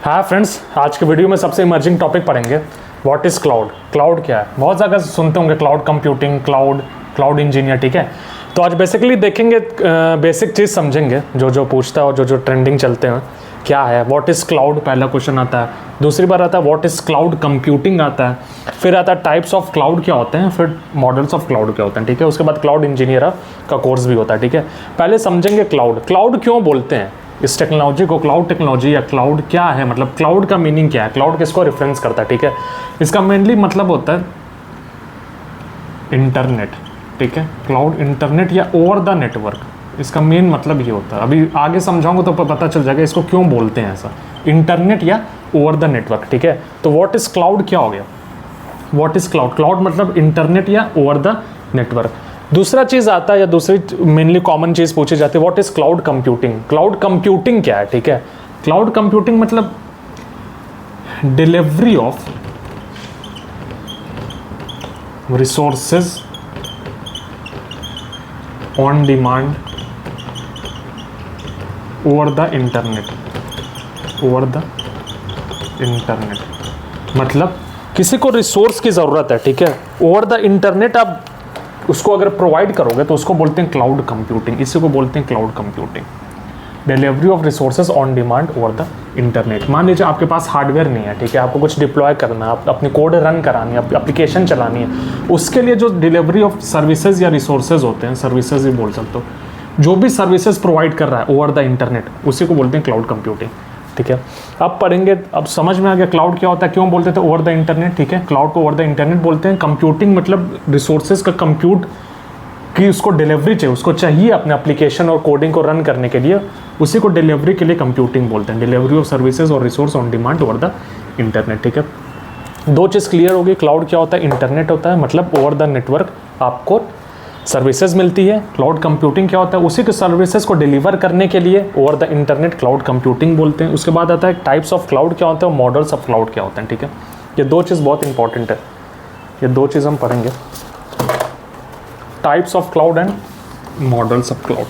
हाँ फ्रेंड्स, आज के वीडियो में सबसे इमर्जिंग टॉपिक पढ़ेंगे व्हाट इज़ क्लाउड। क्लाउड क्या है, बहुत ज़्यादा सुनते होंगे क्लाउड कंप्यूटिंग, क्लाउड इंजीनियर। ठीक है, तो आज बेसिकली देखेंगे, बेसिक चीज़ समझेंगे, जो पूछता है और जो ट्रेंडिंग चलते हैं क्या है। व्हाट इज़ क्लाउड पहला क्वेश्चन आता है, दूसरी बार आता है व्हाट इज़ क्लाउड कंप्यूटिंग आता है, फिर आता है टाइप्स ऑफ क्लाउड क्या होते हैं, फिर मॉडल्स ऑफ क्लाउड क्या होते हैं। ठीक है, उसके बाद क्लाउड इंजीनियर का कोर्स भी होता है। ठीक है, पहले समझेंगे क्लाउड क्यों बोलते हैं इस टेक्नोलॉजी को, क्लाउड टेक्नोलॉजी या क्लाउड क्या है, मतलब क्लाउड का मीनिंग क्या है, क्लाउड किसको रेफरेंस करता है। ठीक है, इसका मेनली मतलब होता है इंटरनेट। ठीक है, क्लाउड इंटरनेट या ओवर द नेटवर्क, इसका मेन मतलब ये होता है। अभी आगे समझाऊंगा तो पता चल जाएगा इसको क्यों बोलते हैं ऐसा, इंटरनेट या ओवर द नेटवर्क। ठीक है, तो व्हाट इज क्लाउड क्या हो गया, व्हाट इज क्लाउड मतलब इंटरनेट या ओवर द नेटवर्क। दूसरा चीज़ आता है या दूसरी मेनली कॉमन चीज़ पूछी जाती है what is cloud computing. Cloud computing क्या है, ठीक है, क्लाउड कंप्यूटिंग मतलब delivery of resources on demand over the internet. मतलब किसी को रिसोर्स की ज़रूरत है, ठीक है, ओवर द इंटरनेट आप उसको अगर प्रोवाइड करोगे तो उसको बोलते हैं क्लाउड कंप्यूटिंग। इसी को बोलते हैं cloud computing, delivery of resources on demand over the internet. मान लीजिए आपके पास हार्डवेयर नहीं है, ठीक है, आपको कुछ डिप्लॉय करना है, अपनी कोड रन करानी है, एप्लीकेशन चलानी है, उसके लिए जो डिलीवरी ऑफ सर्विसेज या रिसोर्सेज होते हैं, सर्विसेज ही बोल सकते हो, जो भी सर्विसेज प्रोवाइड कर रहा है ओवर द इंटरनेट, उसी को बोलते हैं क्लाउड कंप्यूटिंग। ठीक है, अब पढ़ेंगे, अब समझ में आ गया क्लाउड क्या होता है, क्यों बोलते थे ओवर द इंटरनेट। ठीक है, क्लाउड को ओवर द इंटरनेट बोलते हैं। कंप्यूटिंग मतलब रिसोर्सेज का कंप्यूट की उसको डिलीवरी चाहिए, उसको चाहिए अपने एप्लीकेशन और कोडिंग को रन करने के लिए, उसी को डिलीवरी के लिए कंप्यूटिंग बोलते हैं, डिलीवरी ऑफ सर्विसेज और resource on demand over the internet. ठीक है, दो चीज़ क्लियर होगी, क्लाउड क्या होता है, इंटरनेट होता है, मतलब ओवर द नेटवर्क आपको सर्विसेज मिलती है। क्लाउड कंप्यूटिंग क्या होता है, उसी के सर्विसेज को डिलीवर करने के लिए over the internet cloud computing बोलते हैं। उसके बाद आता है टाइप्स ऑफ क्लाउड क्या होते हैं, मॉडल्स ऑफ क्लाउड क्या होते हैं। ठीक है, ये दो चीज़ बहुत इंपॉर्टेंट है, ये दो चीज़ हम पढ़ेंगे, types of cloud and models of cloud.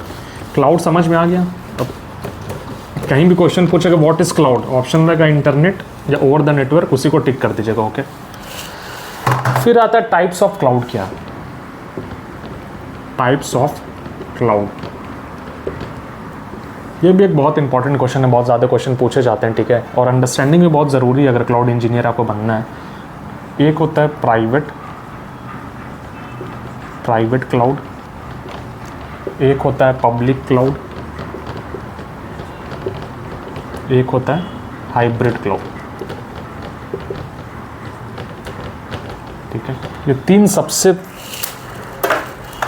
Cloud समझ में आ गया। अब कहीं भी क्वेश्चन पूछेगा व्हाट इज क्लाउड, ऑप्शन रहेगा इंटरनेट या ओवर द नेटवर्क, उसी को टिक कर दीजिएगा। ओके, फिर आता है टाइप्स ऑफ क्लाउड क्या, टाइप्स ऑफ क्लाउड, ये भी एक बहुत इंपॉर्टेंट क्वेश्चन है, बहुत ज़्यादा क्वेश्चन पूछे जाते हैं। ठीक है, और अंडरस्टैंडिंग भी बहुत ज़रूरी है अगर क्लाउड इंजीनियर आपको बनना है। एक होता है प्राइवेट क्लाउड, एक होता है पब्लिक क्लाउड, एक होता है हाइब्रिड क्लाउड। ठीक है, ये तीन सबसे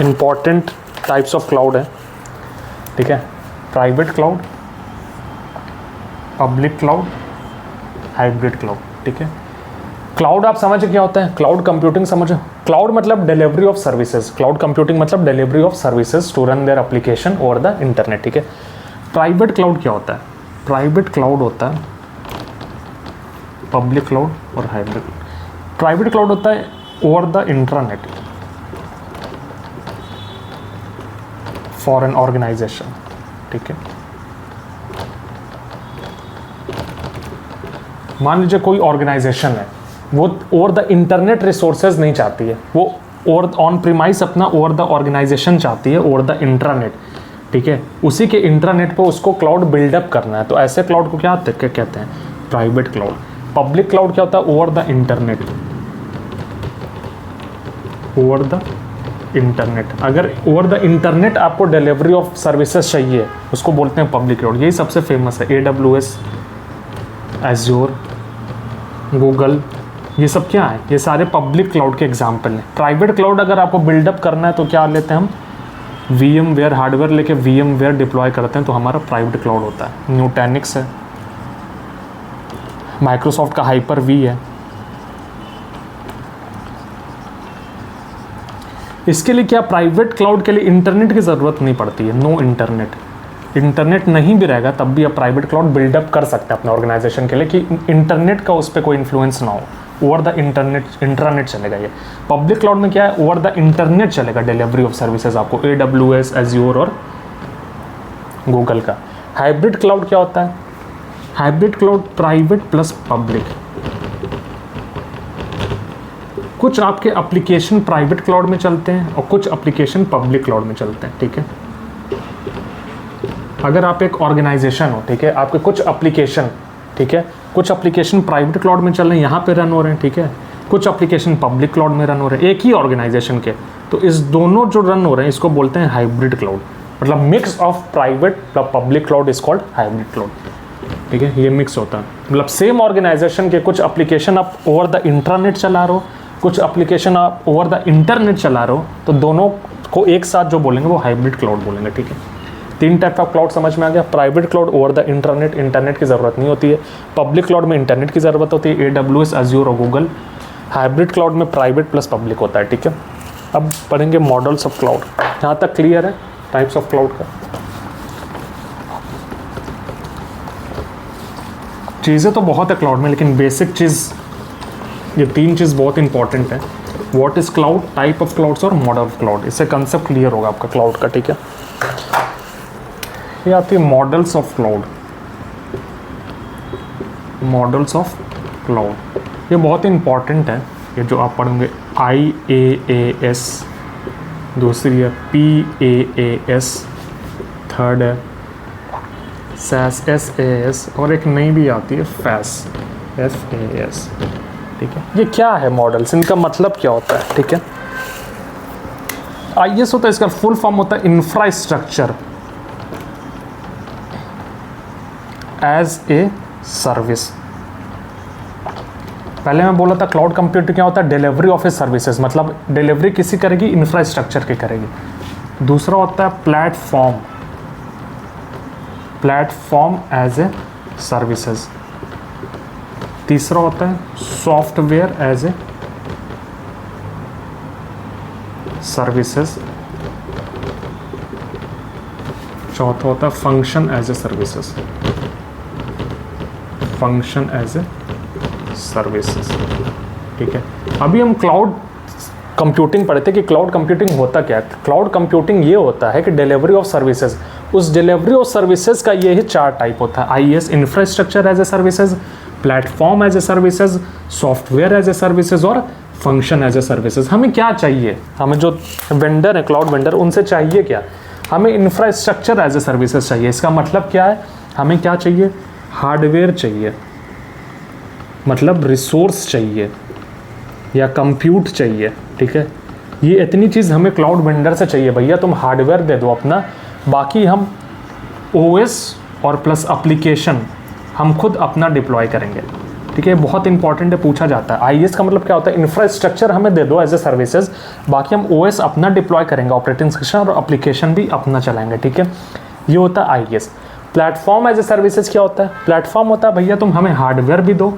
इंपॉर्टेंट टाइप्स ऑफ क्लाउड है। ठीक है, private cloud, public cloud, hybrid cloud. ठीक है, क्लाउड आप समझे क्या होता है, क्लाउड कंप्यूटिंग समझो। क्लाउड मतलब delivery of services, cloud computing मतलब delivery of services to run their application over the internet. ठीक है, प्राइवेट क्लाउड क्या होता है, प्राइवेट क्लाउड होता है पब्लिक क्लाउड और हाइब्रिड। प्राइवेट क्लाउड होता है over the internet for an organization. ठीक है, मान लीजिए कोई ऑर्गेनाइजेशन है, वो ओवर द इंटरनेट रिसोर्सेज नहीं चाहती है, वो ओवर ऑन प्रीमाइस अपना ओवर द ऑर्गेनाइजेशन चाहती है, ओवर द इंटरनेट। ठीक है, उसी के इंटरनेट पर उसको क्लाउड बिल्डअप करना है, तो ऐसे क्लाउड को क्या कहते हैं, प्राइवेट क्लाउड। पब्लिक क्लाउड क्या होता है, over the internet, over the internet. अगर ओवर द इंटरनेट आपको डिलीवरी ऑफ सर्विसेज चाहिए, उसको बोलते हैं पब्लिक क्लाउड। यही सबसे फेमस है, AWS, एज्योर, गूगल, ये सब क्या है, ये सारे पब्लिक क्लाउड के एग्जाम्पल हैं। प्राइवेट क्लाउड अगर आपको बिल्डअप करना है तो क्या लेते हैं हम, VMware हार्डवेयर लेके VMware डिप्लॉय करते हैं, तो हमारा प्राइवेट क्लाउड होता है। न्यूटेनिक्स है, माइक्रोसॉफ्ट का Hyper-V है। इसके लिए क्या, प्राइवेट क्लाउड के लिए इंटरनेट की ज़रूरत नहीं पड़ती है, नो इंटरनेट नहीं भी रहेगा तब भी आप प्राइवेट क्लाउड बिल्डअप कर सकते हैं अपने ऑर्गेनाइजेशन के लिए, कि इंटरनेट का उस पर कोई इन्फ्लुएंस ना हो, ओवर द इंटरनेट चलेगा। ये पब्लिक क्लाउड में क्या है, ओवर द इंटरनेट चलेगा डिलीवरी ऑफ सर्विसेज आपको, AWS, एज्योर और गूगल का। हाइब्रिड क्लाउड क्या होता है, hybrid cloud private plus public. कुछ आपके एप्लीकेशन प्राइवेट क्लाउड में चलते हैं और कुछ एप्लीकेशन पब्लिक क्लाउड में चलते हैं, ठीक है। अगर आप एक ऑर्गेनाइजेशन हो, ठीक है, आपके कुछ एप्लीकेशन, ठीक है, कुछ एप्लीकेशन प्राइवेट क्लाउड में चल रहे हैं, यहाँ पे रन हो रहे हैं, ठीक है, कुछ एप्लीकेशन पब्लिक क्लाउड में रन हो रहे हैं, एक ही ऑर्गेनाइजेशन के, तो इस दोनों जो रन हो रहे हैं इसको बोलते हैं हाइब्रिड क्लाउड। मतलब mix of private plus public cloud is called hybrid cloud, ठीक है। ये मिक्स होता है, मतलब सेम ऑर्गेनाइजेशन के कुछ एप्लीकेशन आप ओवर द इंटरनेट चला रहे हो, कुछ एप्लीकेशन आप ओवर द इंटरनेट चला रहे हो, तो दोनों को एक साथ जो बोलेंगे वो हाइब्रिड क्लाउड बोलेंगे, ठीक है। 3 टाइप ऑफ क्लाउड समझ में आ गया। Private cloud over the internet, internet की ज़रूरत नहीं होती है। पब्लिक क्लाउड में इंटरनेट की ज़रूरत होती है, AWS, अज्यूर और गूगल। हाइब्रिड क्लाउड में प्राइवेट प्लस पब्लिक होता है, ठीक है। अब पढ़ेंगे मॉडल्स ऑफ क्लाउड। यहाँ तक क्लियर है टाइप्स ऑफ क्लाउड का? चीज़ें तो बहुत है क्लाउड में, लेकिन बेसिक चीज़ ये 3 चीज़ बहुत इंपॉर्टेंट है। What is cloud, type of clouds और मॉडल ऑफ क्लाउड। इससे कंसेप्ट क्लियर होगा आपका क्लाउड का, ठीक है। ये आती है models of cloud. Models of cloud ये बहुत इंपॉर्टेंट है, ये जो आप पढ़ेंगे। IaaS, दूसरी है PaaS, थर्ड है SaaS, और एक नई भी आती है FaaS, ठीक है। ये क्या है मॉडल्स, इनका मतलब क्या होता है, ठीक है। IaaS होता है, इसका फुल फॉर्म होता है इंफ्रास्ट्रक्चर एज ए सर्विस। पहले मैं बोला था क्लाउड कंप्यूटिंग क्या होता है, डिलीवरी ऑफ ए सर्विसेज, मतलब डिलीवरी किसी करेगी, इंफ्रास्ट्रक्चर की करेगी। दूसरा होता है प्लेटफॉर्म एज ए सर्विसेज। तीसरा होता है सॉफ्टवेयर एज ए सर्विसेज। चौथा होता है function as a services, function as a services, ठीक है। अभी हम क्लाउड कंप्यूटिंग पढ़े थे कि क्लाउड कंप्यूटिंग होता क्या है। क्लाउड कंप्यूटिंग ये होता है कि डिलीवरी ऑफ सर्विसेज, उस डिलीवरी ऑफ सर्विसेज का ये ही 4 टाइप होता है। IaaS infrastructure as a services, platform as a services, software as a services और फंक्शन एज ए सर्विसेज। हमें क्या चाहिए, हमें जो वेंडर है क्लाउड वेंडर उनसे चाहिए क्या, हमें इंफ्रास्ट्रक्चर एज ए सर्विसेज चाहिए। इसका मतलब क्या है, हमें क्या चाहिए, हार्डवेयर चाहिए, मतलब रिसोर्स चाहिए या कंप्यूट चाहिए, ठीक है। ये इतनी चीज़ हमें क्लाउड वेंडर से चाहिए। भैया तुम हार्डवेयर दे दो अपना, बाकी हम OS और प्लस एप्लीकेशन हम खुद अपना डिप्लॉय करेंगे, ठीक है। बहुत इंपॉर्टेंट है, पूछा जाता है। IaaS का मतलब क्या होता है, इंफ्रास्ट्रक्चर हमें दे दो एज ए सर्विसेज, बाकी हम OS अपना डिप्लॉय करेंगे, ऑपरेटिंग सिस्टम और एप्लीकेशन भी अपना चलाएंगे, ठीक है। ये होता है IaaS। Platform as a services क्या होता है, प्लेटफॉर्म होता है भैया तुम हमें हार्डवेयर भी दो,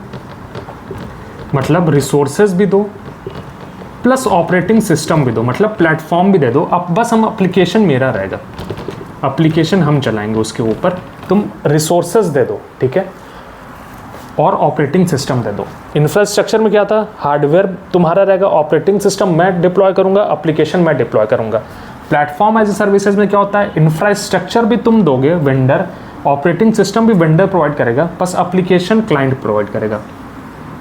मतलब रिसोर्सेज भी दो, प्लस ऑपरेटिंग सिस्टम भी दो, मतलब प्लेटफॉर्म भी दे दो। अब बस हम एप्लीकेशन मेरा रहेगा, एप्लीकेशन हम चलाएंगे उसके ऊपर, तुम रिसोर्सेज दे दो, ठीक है, और ऑपरेटिंग सिस्टम दे दो। इंफ्रास्ट्रक्चर में क्या था, हार्डवेयर तुम्हारा रहेगा, ऑपरेटिंग सिस्टम मैं डिप्लॉय करूंगा, एप्लीकेशन मैं डिप्लॉय करूंगा। प्लेटफॉर्म एज ए सर्विसेज में क्या होता है, इंफ्रास्ट्रक्चर भी तुम दोगे वेंडर, ऑपरेटिंग सिस्टम भी वेंडर प्रोवाइड करेगा, बस एप्लीकेशन क्लाइंट प्रोवाइड करेगा,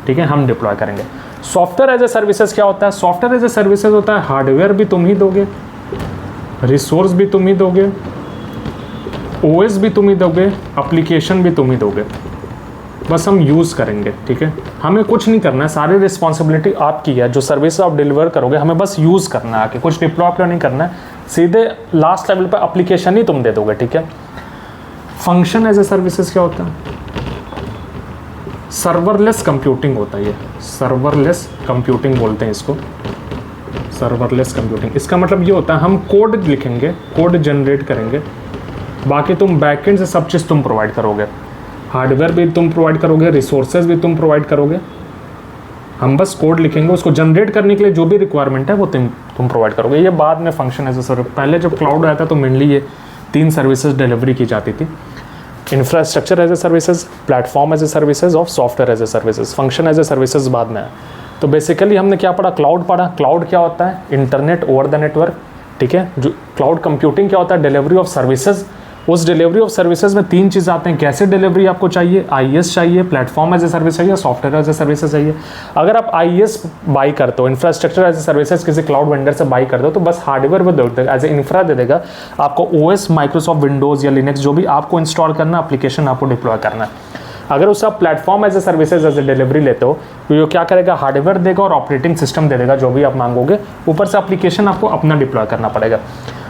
ठीक है, हम डिप्लॉय करेंगे। सॉफ्टवेयर एज ए सर्विसेज क्या होता है, सॉफ्टवेयर एज ए सर्विसेज होता है हार्डवेयर भी तुम ही दोगे, रिसोर्स भी तुम ही दोगे, OS भी तुम ही दोगे, एप्लीकेशन भी तुम ही दोगे, बस हम यूज़ करेंगे, ठीक है। हमें कुछ नहीं करना है, सारी रिस्पॉन्सिबिलिटी आपकी है। जो सर्विस आप डिलीवर करोगे हमें बस यूज़ करना है, आके कुछ डिप्लॉय नहीं करना है, सीधे लास्ट लेवल पर एप्लीकेशन ही तुम दे दोगे, ठीक है। फंक्शन एज ए सर्विसेज क्या होता है, सर्वरलेस कंप्यूटिंग होता है। ये सर्वरलेस कंप्यूटिंग बोलते हैं इसको, सर्वरलेस कंप्यूटिंग। इसका मतलब ये होता है हम कोड लिखेंगे, कोड जनरेट करेंगे, बाकी तुम बैकएंड से सब चीज़ तुम प्रोवाइड करोगे, हार्डवेयर भी तुम प्रोवाइड करोगे, रिसोर्सेज भी तुम प्रोवाइड करोगे, हम बस कोड लिखेंगे, उसको जनरेट करने के लिए जो भी रिक्वायरमेंट है वो तुम प्रोवाइड करोगे। ये बाद में फंक्शन एज ए सर्विस। पहले जब क्लाउड आया था तो मेनली ये 3 सर्विसेज डिलीवरी की जाती थी, infrastructure as a services, platform as a services और software as a services. Function as a services बाद में आया। तो बेसिकली हमने क्या पढ़ा, क्लाउड पढ़ा। क्लाउड क्या होता है, इंटरनेट ओवर द नेटवर्क, ठीक है। जो क्लाउड कंप्यूटिंग क्या होता है, डिलीवरी ऑफ सर्विसेज। उस डिलीवरी ऑफ सर्विसेज में 3 चीज़ आते हैं, कैसे डिलीवरी आपको चाहिए, IaaS चाहिए, प्लेटफॉर्म एज ए सर्विस चाहिए, सॉफ्टवेयर एज ए सर्विसेज चाहिए। अगर आप IaaS बाई करते हो, इंफ्रास्ट्रक्चर एज ए सर्विसेज किसी क्लाउड वेंडर से बाई करते हो, तो बस हार्डवेयर वो दे देगा, एज ए इंफ्रा दे देगा आपको, OS माइक्रोसॉफ्ट विंडोज़ या लिनक्स जो भी आपको इंस्टॉल करना, एप्लीकेशन आपको डिप्लॉय करना है। अगर उससे आप platform as a services as a delivery लेते हो तो ये क्या करेगा, हार्डवेयर देगा और ऑपरेटिंग सिस्टम दे देगा जो भी आप मांगोगे, ऊपर से एप्लीकेशन आपको अपना डिप्लॉय करना पड़ेगा।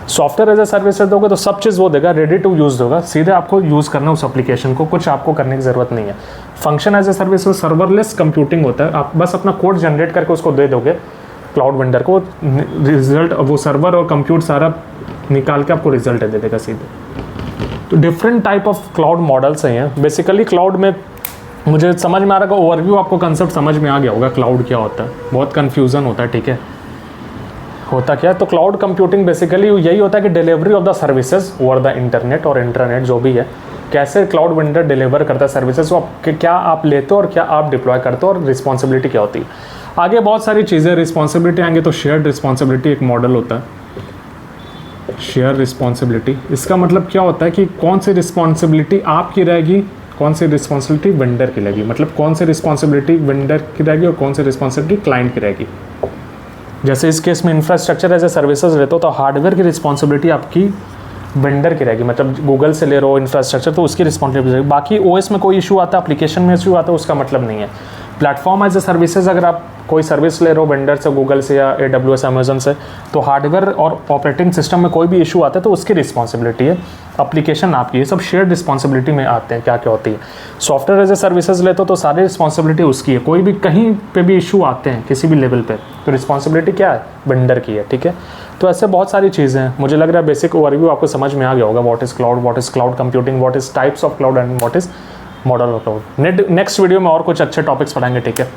सॉफ्टवेयर एज ए सर्विसेज दोगे तो सब चीज़ वो देगा, रेडी टू यूज़ होगा, सीधे आपको यूज़ करना उस एप्लीकेशन को, कुछ आपको करने की ज़रूरत नहीं है। Function as a service serverless computing होता है, आप बस अपना कोड जनरेट करके उसको दे दोगे क्लाउड वेंडर को, रिजल्ट वो सर्वर और कंप्यूट सारा निकाल के आपको रिजल्ट दे देगा सीधे। तो different type of cloud models हैं। बेसिकली क्लाउड में मुझे समझ में आ रहा है, ओवरव्यू आपको कंसेप्ट समझ में आ गया होगा क्लाउड क्या होता है, बहुत कन्फ्यूज़न होता है, ठीक है। होता क्या है, तो क्लाउड कंप्यूटिंग बेसिकली यही होता है कि delivery of the services over the internet और इंटरनेट जो भी है, कैसे क्लाउड वेंडर डिलीवर करता है सर्विसेज, क्या आप लेते हो और क्या आप डिप्लॉय करते हो और रिस्पॉन्सिबिलिटी क्या होती है। आगे बहुत सारी चीज़ें रिस्पॉन्सिबिलिटी आएंगे, तो शेयर्ड रिस्पॉन्सिबिलिटी एक मॉडल होता है, शेयर रिस्पॉन्सिबिलिटी। इसका मतलब क्या होता है कि कौन सी रिस्पॉन्सिबिलिटी आपकी रहेगी, कौन सी रिस्पॉन्सिबिलिटी वेंडर की रहेगी, मतलब कौन सी रिस्पॉन्सिबिलिटी वेंडर की रहेगी और कौन सी रिस्पॉन्सिबिलिटी क्लाइंट की रहेगी। जैसे इस केस में इंफ्रास्ट्रक्चर एज ए सर्विसेज लेते हो तो हार्डवेयर की रिस्पॉन्सिबिलिटी आपकी वेंडर की रहेगी, मतलब गूगल से ले रहे हो इंफ्रास्ट्रक्चर तो उसकी रिस्पॉन्सिबिलिटी रहेगी। बाकी OS में कोई इशू आता है, एप्लीकेशन में इशू आता है, उसका मतलब नहीं है। प्लेटफॉर्म एज ए सर्विसेज अगर आप कोई सर्विस ले रहे हो वेंडर से, गूगल से या AWS अमेजन से, तो हार्डवेयर और ऑपरेटिंग सिस्टम में कोई भी इशू आता है तो उसकी रिस्पॉन्सिबिलिटी है, एप्लीकेशन आपकी, ये सब शेयर्ड रिस्पॉन्सिबिलिटी में आते हैं। क्या क्या होती है, सॉफ्टवेयर एज ए सर्विसेज लेते हो तो सारी रिस्पॉन्सिबिलिटी उसकी है, कोई भी कहीं पे भी इशू आते हैं किसी भी लेवल पे तो रिस्पॉन्सिबिलिटी क्या है, वेंडर की है, ठीक है। तो ऐसे बहुत सारी चीज़ें हैं, मुझे लग रहा है बेसिक ओवरव्यू आपको समझ में आ गया होगा, what is cloud computing, what is types of cloud and what is model of cloud. Next video में और कुछ अच्छे टॉपिक्स पढ़ाएंगे, ठीक है।